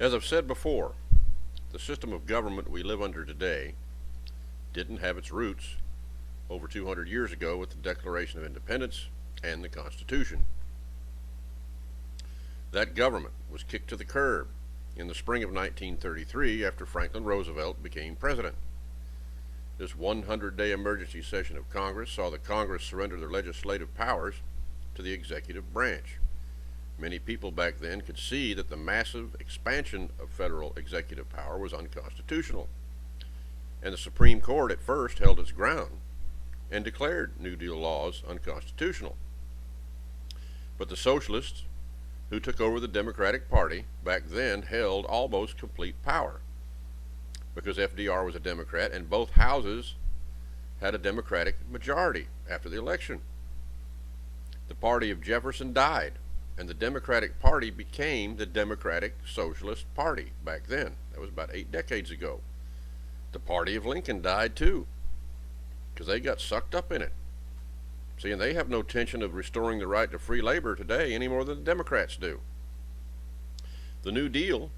As I've said before, the system of government we live under today didn't have its roots over 200 years ago with the Declaration of Independence and the Constitution. That government was kicked to the curb in the spring of 1933 after Franklin Roosevelt became president. This 100-day emergency session of Congress saw the Congress surrender their legislative powers to the executive branch. Many people back then could see that the massive expansion of federal executive power was unconstitutional, and the Supreme Court at first held its ground and declared New Deal laws unconstitutional. But the socialists who took over the Democratic Party back then held almost complete power, because FDR was a Democrat and both houses had a Democratic majority after the election. The party of Jefferson died, and the Democratic Party became the Democratic Socialist Party back then. That was about 8 decades ago. The party of Lincoln died too, because they got sucked up in it. See, and they have no intention of restoring the right to free labor today any more than the Democrats do. The New Deal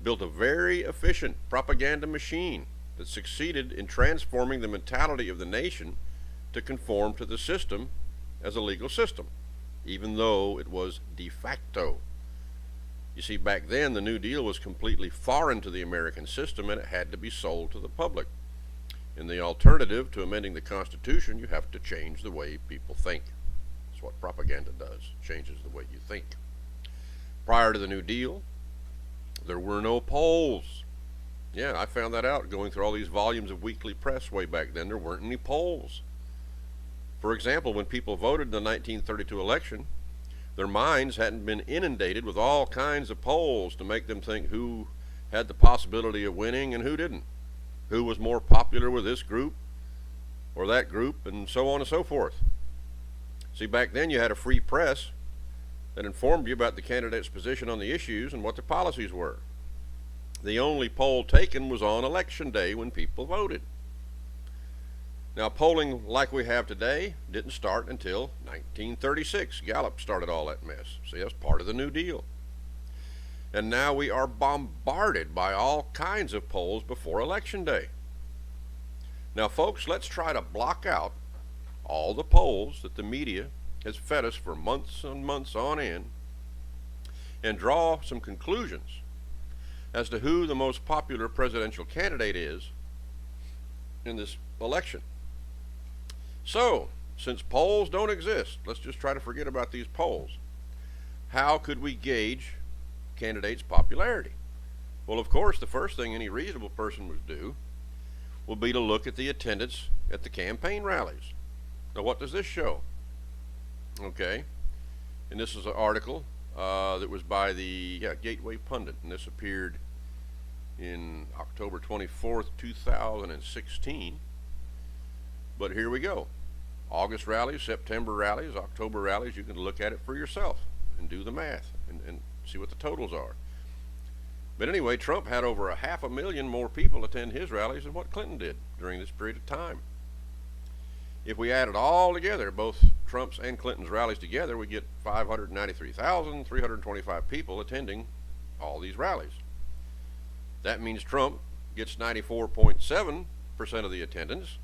built a very efficient propaganda machine that succeeded in transforming the mentality of the nation to conform to the system as a legal system, even though it was de facto. You see, back then the New Deal was completely foreign to the American system, and it had to be sold to the public. In the alternative to amending the Constitution, you have to change the way people think. That's what propaganda does, changes the way you think. Prior to the New Deal, there were no polls. Yeah, I found that out going through all these volumes of weekly press way back then. There weren't any polls. For example, when people voted in the 1932 election, their minds hadn't been inundated with all kinds of polls to make them think who had the possibility of winning and who didn't, who was more popular with this group or that group, and so on and so forth. See, back then you had a free press that informed you about the candidate's position on the issues and what their policies were. The only poll taken was on election day when people voted. Now, polling like we have today didn't start until 1936. Gallup started all that mess. See, that's part of the New Deal. And now we are bombarded by all kinds of polls before election day. Now, folks, let's try to block out all the polls that the media has fed us for months and months on end and draw some conclusions as to who the most popular presidential candidate is in this election. So, since polls don't exist, let's just try to forget about these polls. How could we gauge candidates' popularity? Well, of course, the first thing any reasonable person would do would be to look at the attendance at the campaign rallies. Now, what does this show? Okay, and this is an article that was by the Gateway Pundit, and this appeared in October 24th, 2016. But here we go. August rallies, September rallies, October rallies. You can look at it for yourself and do the math and see what the totals are. But anyway, Trump had over 500,000 more people attend his rallies than what Clinton did during this period of time. If we add it all together, both Trump's and Clinton's rallies together, we get 593,325 people attending all these rallies. That means Trump gets 94.7% of the attendance,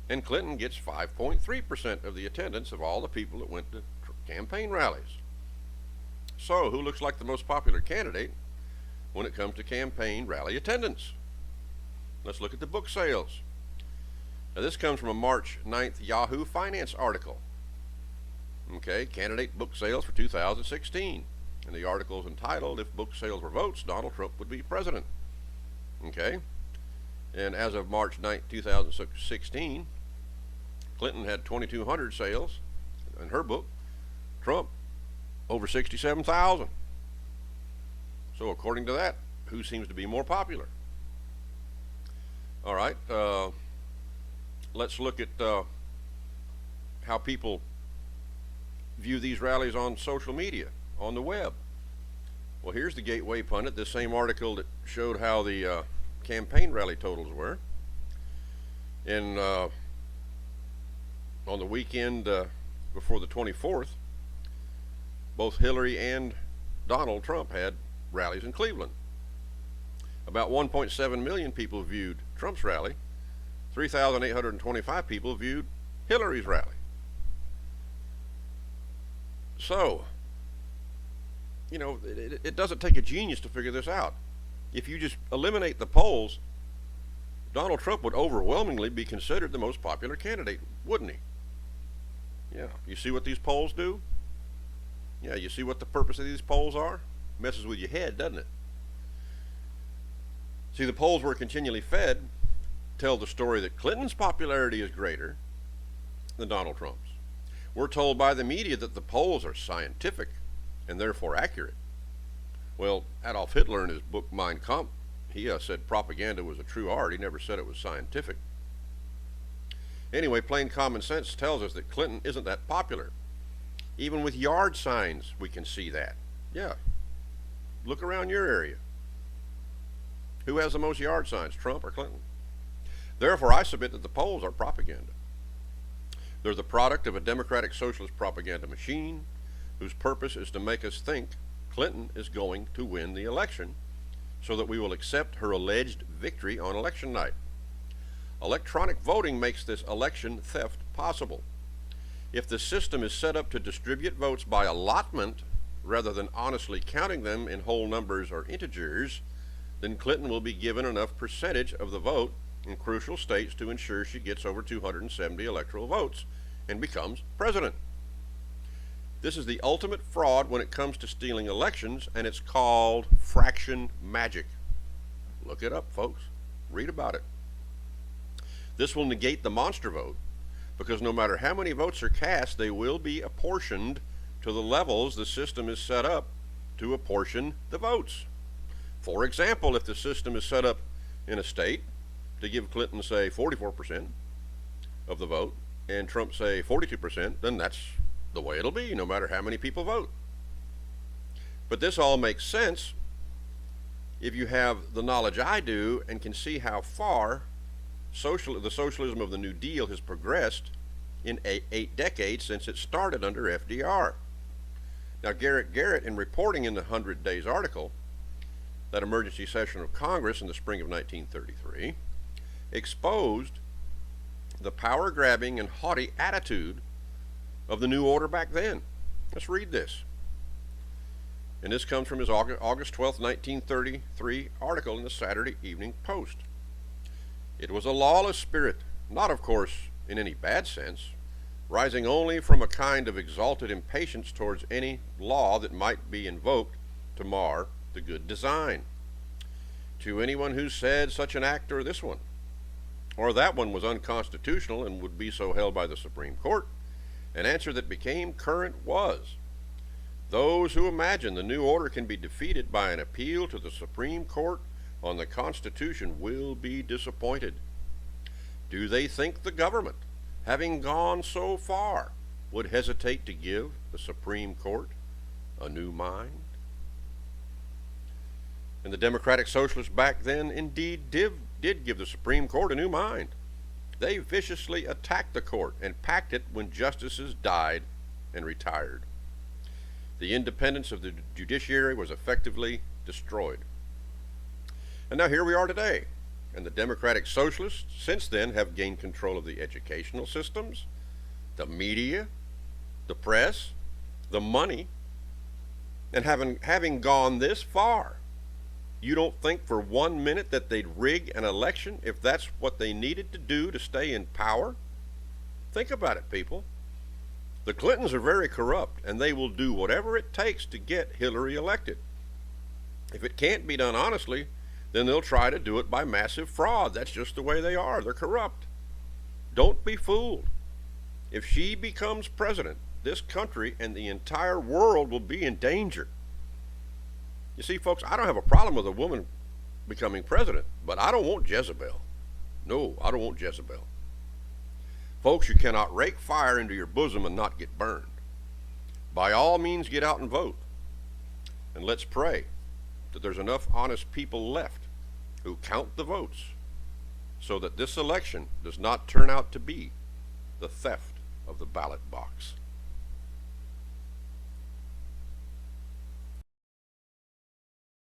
and Clinton gets 5.3% of the attendance of all the people that went to campaign rallies. So, who looks like the most popular candidate when it comes to campaign rally attendance? Let's look at the book sales. Now, this comes from a March 9th Yahoo Finance article. Okay, candidate book sales for 2016. And the article is entitled, "If Book Sales Were Votes, Donald Trump Would Be President." Okay, and as of March 9th, 2016, Clinton had 2,200 sales in her book. Trump, over 67,000. So according to that, who seems to be more popular? All right, let's look at how people view these rallies on social media, on the web. Well, here's the Gateway Pundit, this same article that showed how the campaign rally totals were. And on the weekend before the 24th, both Hillary and Donald Trump had rallies in Cleveland. About 1.7 million people viewed Trump's rally. 3,825 people viewed Hillary's rally. So, it doesn't take a genius to figure this out. If you just eliminate the polls, Donald Trump would overwhelmingly be considered the most popular candidate, wouldn't he? Yeah. You see what these polls do? Yeah, you see what the purpose of these polls are? Messes with your head, doesn't it? See, the polls we're continually fed tell the story that Clinton's popularity is greater than Donald Trump's. We're told by the media that the polls are scientific and therefore accurate. Well, Adolf Hitler in his book Mein Kampf, he said propaganda was a true art. He never said it was scientific. Anyway, plain common sense tells us that Clinton isn't that popular. Even with yard signs, we can see that. Yeah. Look around your area. Who has the most yard signs, Trump or Clinton? Therefore, I submit that the polls are propaganda. They're the product of a democratic socialist propaganda machine whose purpose is to make us think Clinton is going to win the election so that we will accept her alleged victory on election night. Electronic voting makes this election theft possible. If the system is set up to distribute votes by allotment rather than honestly counting them in whole numbers or integers, then Clinton will be given enough percentage of the vote in crucial states to ensure she gets over 270 electoral votes and becomes president. This is the ultimate fraud when it comes to stealing elections, and it's called fraction magic. Look it up, folks. Read about it. This will negate the monster vote, because no matter how many votes are cast, they will be apportioned to the levels the system is set up to apportion the votes. For example, if the system is set up in a state to give Clinton, say, 44% of the vote, and Trump, say, 42%, then that's the way it'll be, no matter how many people vote. But this all makes sense if you have the knowledge I do and can see how far the socialism of the New Deal has progressed in eight decades since it started under FDR. Now, Garrett, in reporting in the 100 Days article, that emergency session of Congress in the spring of 1933, exposed the power-grabbing and haughty attitude of the New Order back then. Let's read this. And this comes from his August 12, 1933 article in the Saturday Evening Post. It was a lawless spirit, not, of course, in any bad sense, rising only from a kind of exalted impatience towards any law that might be invoked to mar the good design. To anyone who said such an act or this one, or that one was unconstitutional and would be so held by the Supreme Court, an answer that became current was, those who imagine the new order can be defeated by an appeal to the Supreme Court on the Constitution will be disappointed. Do they think the government, having gone so far, would hesitate to give the Supreme Court a new mind? And the Democratic Socialists back then indeed did give the Supreme Court a new mind. They viciously attacked the court and packed it when justices died and retired. The independence of the judiciary was effectively destroyed. And now here we are today, and the Democratic Socialists since then have gained control of the educational systems, the media, the press, the money, and having gone this far, you don't think for 1 minute that they'd rig an election if that's what they needed to do to stay in power? Think about it, people. The Clintons are very corrupt, and they will do whatever it takes to get Hillary elected. If it can't be done honestly, then they'll try to do it by massive fraud. That's just the way they are. They're corrupt. Don't be fooled. If she becomes president, this country and the entire world will be in danger. You see, folks, I don't have a problem with a woman becoming president, but I don't want Jezebel. No, I don't want Jezebel. Folks, you cannot rake fire into your bosom and not get burned. By all means, get out and vote. And let's pray that there's enough honest people left who count the votes so that this election does not turn out to be the theft of the ballot box.